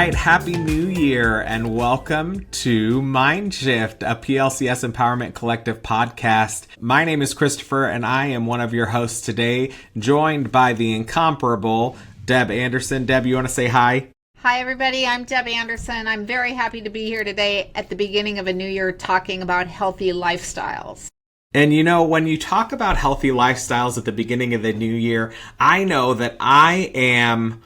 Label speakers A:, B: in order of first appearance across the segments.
A: right, Happy New Year and welcome to Mindshift, a PLCS Empowerment Collective podcast. My name is Christopher and I am one of your hosts today, joined by the incomparable Deb Anderson. Deb, you want to say hi?
B: Hi, everybody. I'm Deb Anderson. I'm very happy to be here today at the beginning of a new year talking about healthy lifestyles.
A: And you know, when you talk about healthy lifestyles at the beginning of the new year, I know that I am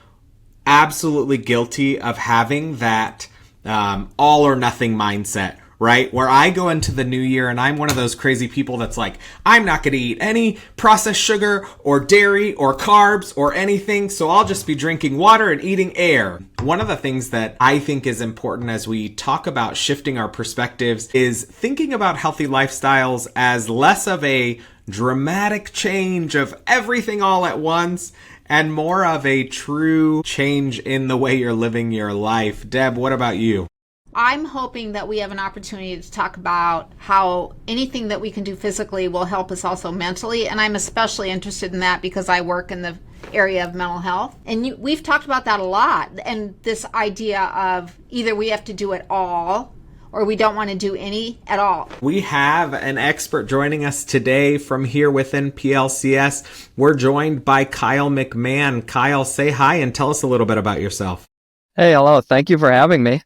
A: absolutely guilty of having that all or nothing mindset, right? Where I go into the new year and I'm one of those crazy people that's like, I'm not going to eat any processed sugar or dairy or carbs or anything, so I'll just be drinking water and eating air. One of the things that I think is important as we talk about shifting our perspectives is thinking about healthy lifestyles as less of a dramatic change of everything all at once and more of a true change in the way you're living your life. Deb, what about you?
B: I'm hoping that we have an opportunity to talk about how anything that we can do physically will help us also mentally. And I'm especially interested in that because I work in the area of mental health. And we've talked about that a lot. And this idea of either we have to do it all or we don't want to do any at all.
A: We have an expert joining us today from here within PLCS. We're joined by Kyle McMahon. Kyle, say hi and tell us a little bit about yourself.
C: Hey, hello. Thank you for having me.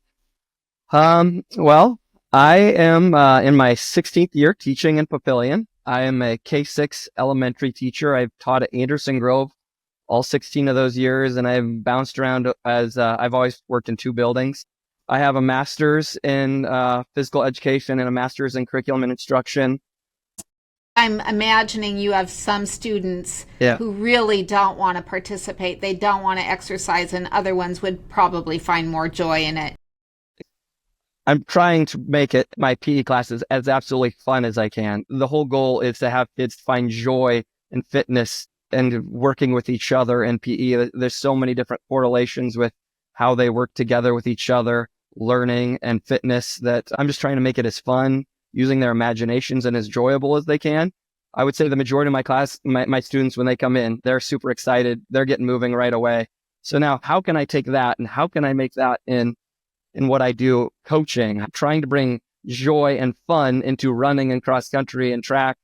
C: Well, I am in my 16th year teaching in Papillion. I am a K-6 elementary teacher. I've taught at Anderson Grove all 16 of those years, and I've bounced around as I've always worked in two buildings. I have a master's in physical education and a master's in curriculum and instruction.
B: I'm imagining you have some students who really don't want to participate. They don't want to exercise, and other ones would probably find more joy in it.
C: I'm trying to make it my PE classes as absolutely fun as I can. The whole goal is to have kids find joy in fitness and working with each other in PE. There's so many different correlations with how they work together with each other, learning and fitness, that I'm just trying to make it as fun, using their imaginations, and as enjoyable as they can. I would say the majority of my class, my students, when they come in, they're super excited. They're getting moving right away. So now how can I take that and how can I make that in what I do coaching? I'm trying to bring joy and fun into running and cross country and track.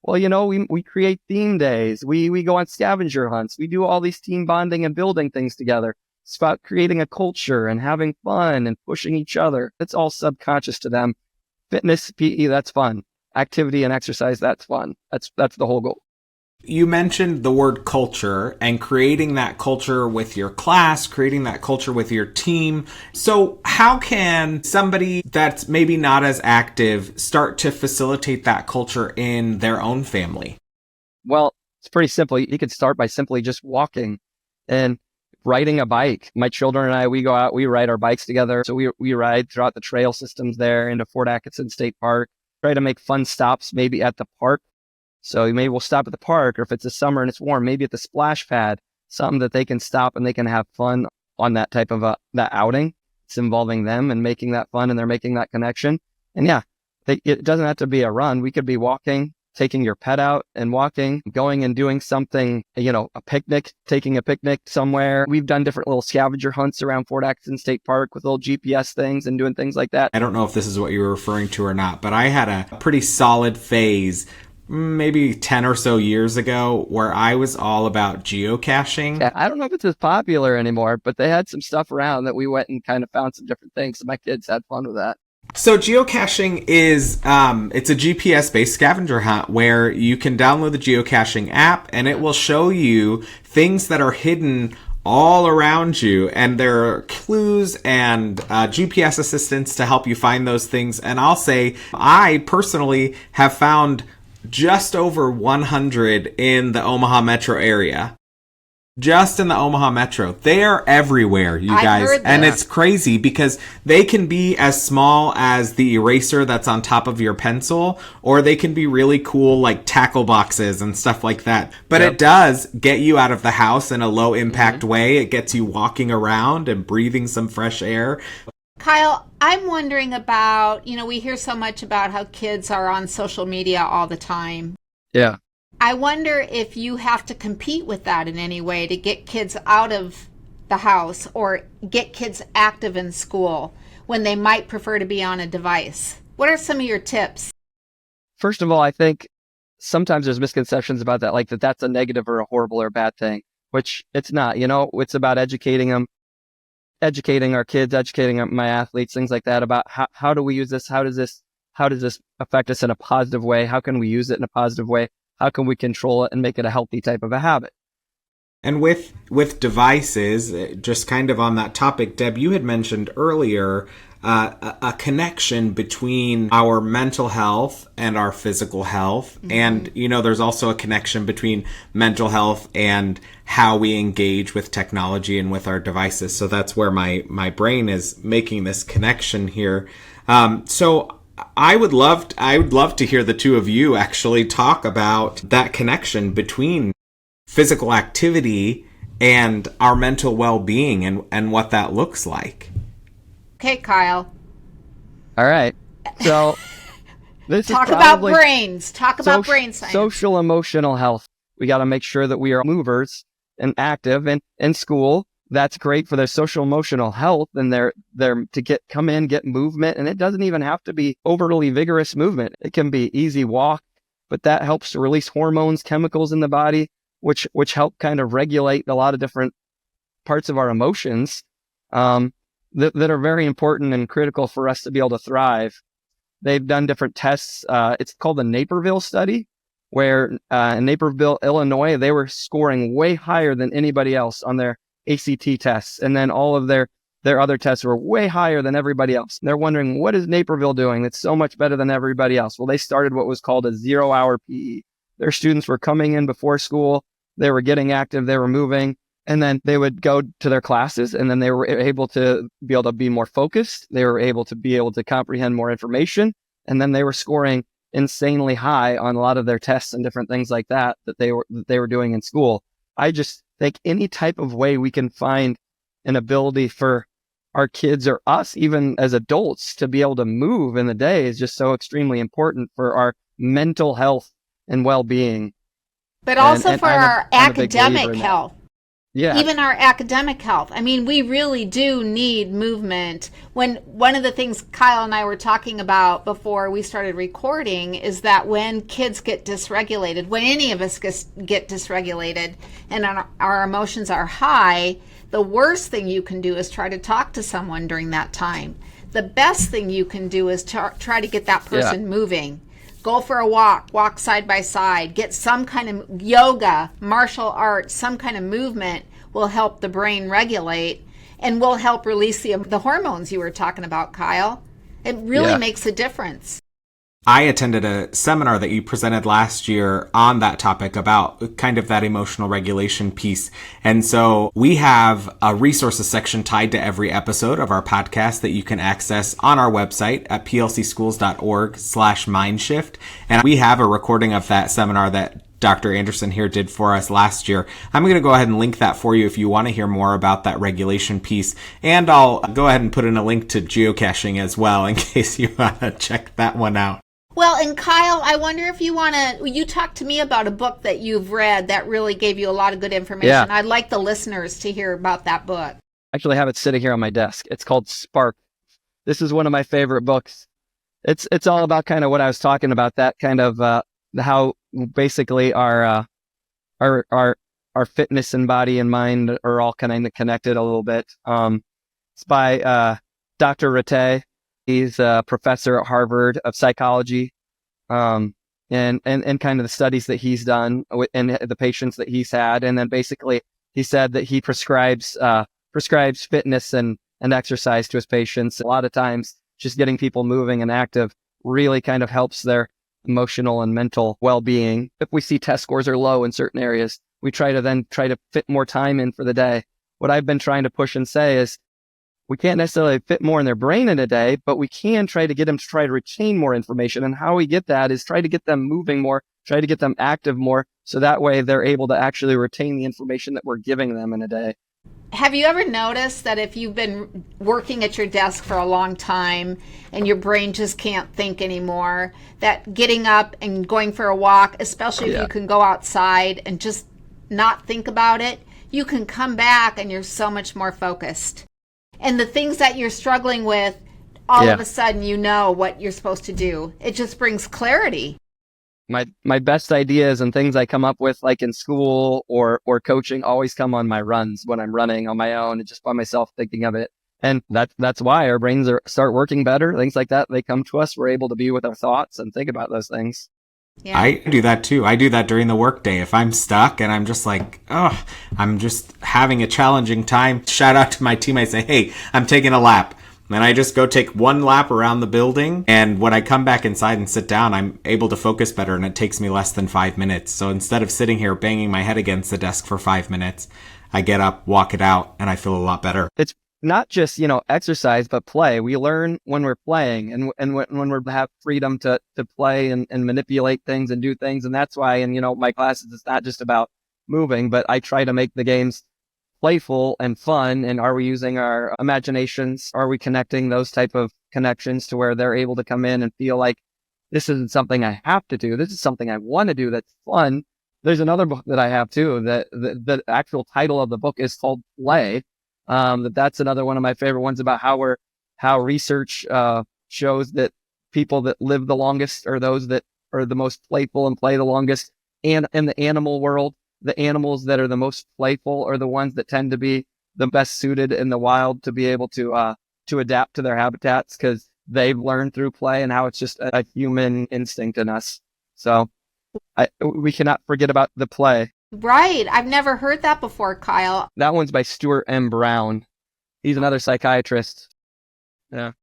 C: Well, you know, we create theme days. We go on scavenger hunts. We do all these team bonding and building things together. It's about creating a culture and having fun and pushing each other. It's all subconscious to them. Fitness, PE, that's fun. Activity and exercise, that's fun. That's the whole goal.
A: You mentioned the word culture and creating that culture with your class, creating that culture with your team. So how can somebody that's maybe not as active start to facilitate that culture in their own family?
C: Well, it's pretty simple. You could start by simply just walking and riding a bike. My children and I, we go out, we ride our bikes together. So we ride throughout the trail systems there into Fort Atkinson State Park, try to make fun stops maybe at the park. So maybe we'll stop at the park, or if it's the summer and it's warm, maybe at the splash pad, something that they can stop and they can have fun on that type of that outing. It's involving them and making that fun, and they're making that connection. And yeah, it doesn't have to be a run. We could be walking, taking your pet out and walking, going and doing something, a picnic, taking a picnic somewhere. We've done different little scavenger hunts around Fort Atkinson State Park with little GPS things and doing things like that.
A: I don't know if this is what you were referring to or not, but I had a pretty solid phase maybe 10 or so years ago where I was all about geocaching.
C: Yeah, I don't know if it's as popular anymore, but they had some stuff around that we went and kind of found some different things. So my kids had fun with that.
A: So geocaching is, it's a GPS-based scavenger hunt where you can download the geocaching app and it will show you things that are hidden all around you, and there are clues and GPS assistance to help you find those things. And I'll say I personally have found just over 100 in the Omaha metro area. Just in the Omaha metro. They are everywhere, you guys. And it's crazy because they can be as small as the eraser that's on top of your pencil, or they can be really cool like tackle boxes and stuff like that. But It does get you out of the house in a low impact way. It gets you walking around and breathing some fresh air.
B: Kyle, I'm wondering about, we hear so much about how kids are on social media all the time.
C: Yeah.
B: I wonder if you have to compete with that in any way to get kids out of the house or get kids active in school when they might prefer to be on a device? What are some of your tips?
C: First of all, I think sometimes there's misconceptions about that, like that's a negative or a horrible or a bad thing, which it's not. It's about educating them, educating our kids, educating my athletes, things like that about how do we use this? How does this affect us in a positive way? How can we use it in a positive way? How can we control it and make it a healthy type of a habit?
A: And with devices, just kind of on that topic, Deb, you had mentioned earlier a connection between our mental health and our physical health. Mm-hmm. And, there's also a connection between mental health and how we engage with technology and with our devices. So that's where my brain is making this connection here. So I would love to hear the two of you actually talk about that connection between physical activity and our mental well-being and what that looks like.
B: Okay, Kyle.
C: All right. So this
B: Talk
C: is
B: about brains. Talk about brain science.
C: Social emotional health. We got to make sure that we are movers and active, and in school, that's great for their social emotional health, and they're to come in, get movement, and it doesn't even have to be overly vigorous movement. It can be easy walk, but that helps to release hormones, chemicals in the body, which help kind of regulate a lot of different parts of our emotions that are very important and critical for us to be able to thrive. They've done different tests. It's called the Naperville study, where in Naperville, Illinois, they were scoring way higher than anybody else on their ACT tests. And then all of their other tests were way higher than everybody else. And they're wondering, what is Naperville doing that's so much better than everybody else? Well, they started what was called a 0-hour PE. Their students were coming in before school. They were getting active. They were moving. And then they would go to their classes, and then they were able to be more focused. They were able to comprehend more information. And then they were scoring insanely high on a lot of their tests and different things like that they were doing in school. I just think any type of way we can find an ability for our kids or us, even as adults, to be able to move in the day is just so extremely important for our mental health and well-being.
B: But also for our academic health.
C: Yeah.
B: Even our academic health. I mean, we really do need movement. One of the things Kyle and I were talking about before we started recording is that when kids get dysregulated, when any of us get dysregulated and our emotions are high, the worst thing you can do is try to talk to someone during that time. The best thing you can do is try to get that person moving. Go for a walk side by side, get some kind of yoga, martial arts, some kind of movement will help the brain regulate and will help release the hormones you were talking about, Kyle. It really makes a difference.
A: I attended a seminar that you presented last year on that topic about kind of that emotional regulation piece. And so we have a resources section tied to every episode of our podcast that you can access on our website at plcschools.org/mindshift. And we have a recording of that seminar that Dr. Anderson here did for us last year. I'm going to go ahead and link that for you if you want to hear more about that regulation piece. And I'll go ahead and put in a link to geocaching as well in case you want to check that one out.
B: Well, and Kyle, I wonder if you talk to me about a book that you've read that really gave you a lot of good information.
C: Yeah.
B: I'd like the listeners to hear about that book.
C: Actually, I have it sitting here on my desk. It's called Spark. This is one of my favorite books. It's all about kind of what I was talking about, that kind of how basically our fitness and body and mind are all kind of connected a little bit. It's by Dr. Rattay. He's a professor at Harvard of psychology, and kind of the studies that he's done and the patients that he's had. And then basically he said that he prescribes fitness and exercise to his patients. A lot of times just getting people moving and active really kind of helps their emotional and mental well-being. If we see test scores are low in certain areas, we try to fit more time in for the day. What I've been trying to push and say is, we can't necessarily fit more in their brain in a day, but we can try to get them to try to retain more information. And how we get that is try to get them moving more, try to get them active more, so that way they're able to actually retain the information that we're giving them in a day.
B: Have you ever noticed that if you've been working at your desk for a long time and your brain just can't think anymore, that getting up and going for a walk, especially if you can go outside and just not think about it, you can come back and you're so much more focused. And the things that you're struggling with, all of a sudden you know what you're supposed to do. It just brings clarity.
C: My best ideas and things I come up with, like in school or coaching, always come on my runs when I'm running on my own and just by myself thinking of it. And that's why our brains start working better. Things like that, they come to us. We're able to be with our thoughts and think about those things.
A: Yeah. I do that too. I do that during the workday. If I'm stuck and I'm just like, oh, I'm just having a challenging time, shout out to my team. I say, hey, I'm taking a lap. And I just go take one lap around the building. And when I come back inside and sit down, I'm able to focus better, and it takes me less than 5 minutes. So instead of sitting here banging my head against the desk for 5 minutes, I get up, walk it out, and I feel a lot better.
C: It's not just, exercise, but play. We learn when we're playing and when we have freedom to play and manipulate things and do things. And that's why my classes, it's not just about moving, but I try to make the games playful and fun. And are we using our imaginations? Are we connecting those type of connections to where they're able to come in and feel like this isn't something I have to do. This is something I want to do. That's fun. There's another book that I have too. That the actual title of the book is called Play. That's another one of my favorite ones about how research shows that people that live the longest are those that are the most playful and play the longest. And in the animal world, the animals that are the most playful are the ones that tend to be the best suited in the wild to be able to adapt to their habitats, because they've learned through play and how it's just a human instinct in us. So we cannot forget about the play.
B: Right. I've never heard that before, Kyle.
C: That one's by Stuart M. Brown. He's another psychiatrist. Yeah.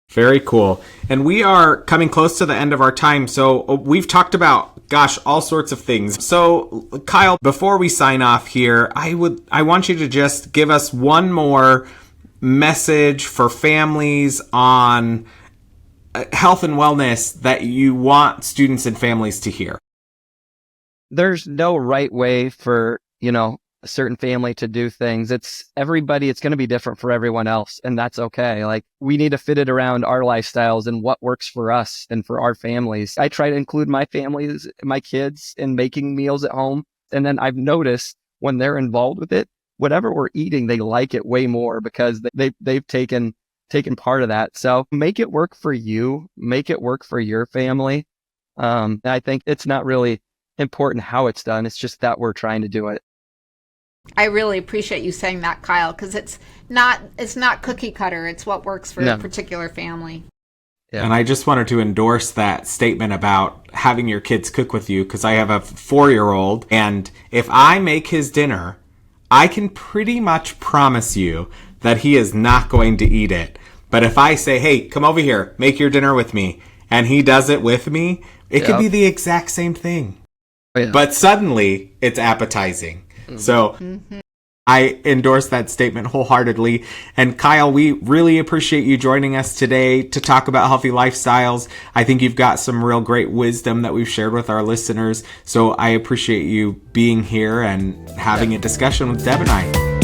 A: Very cool. And we are coming close to the end of our time. So we've talked about, all sorts of things. So Kyle, before we sign off here, I want you to just give us one more message for families on health and wellness that you want students and families to hear.
C: There's no right way for, a certain family to do things. It's going to be different for everyone else. And that's okay. Like, we need to fit it around our lifestyles and what works for us and for our families. I try to include my families, my kids, in making meals at home. And then I've noticed when they're involved with it, whatever we're eating, they like it way more because they've taken part of that. So make it work for you, make it work for your family. And I think it's not really important how it's done. It's just that we're trying to do it.
B: I really appreciate you saying that, Kyle, because it's not cookie cutter. It's what works for a particular family.
A: Yeah. And I just wanted to endorse that statement about having your kids cook with you, because I have a 4-year-old, and if I make his dinner, I can pretty much promise you that he is not going to eat it. But if I say, hey, come over here, make your dinner with me, and he does it with me, it could be the exact same thing. Yeah. But suddenly, it's appetizing. So I endorse that statement wholeheartedly. And Kyle, we really appreciate you joining us today to talk about healthy lifestyles. I think you've got some real great wisdom that we've shared with our listeners. So I appreciate you being here and having a discussion with Deb and I.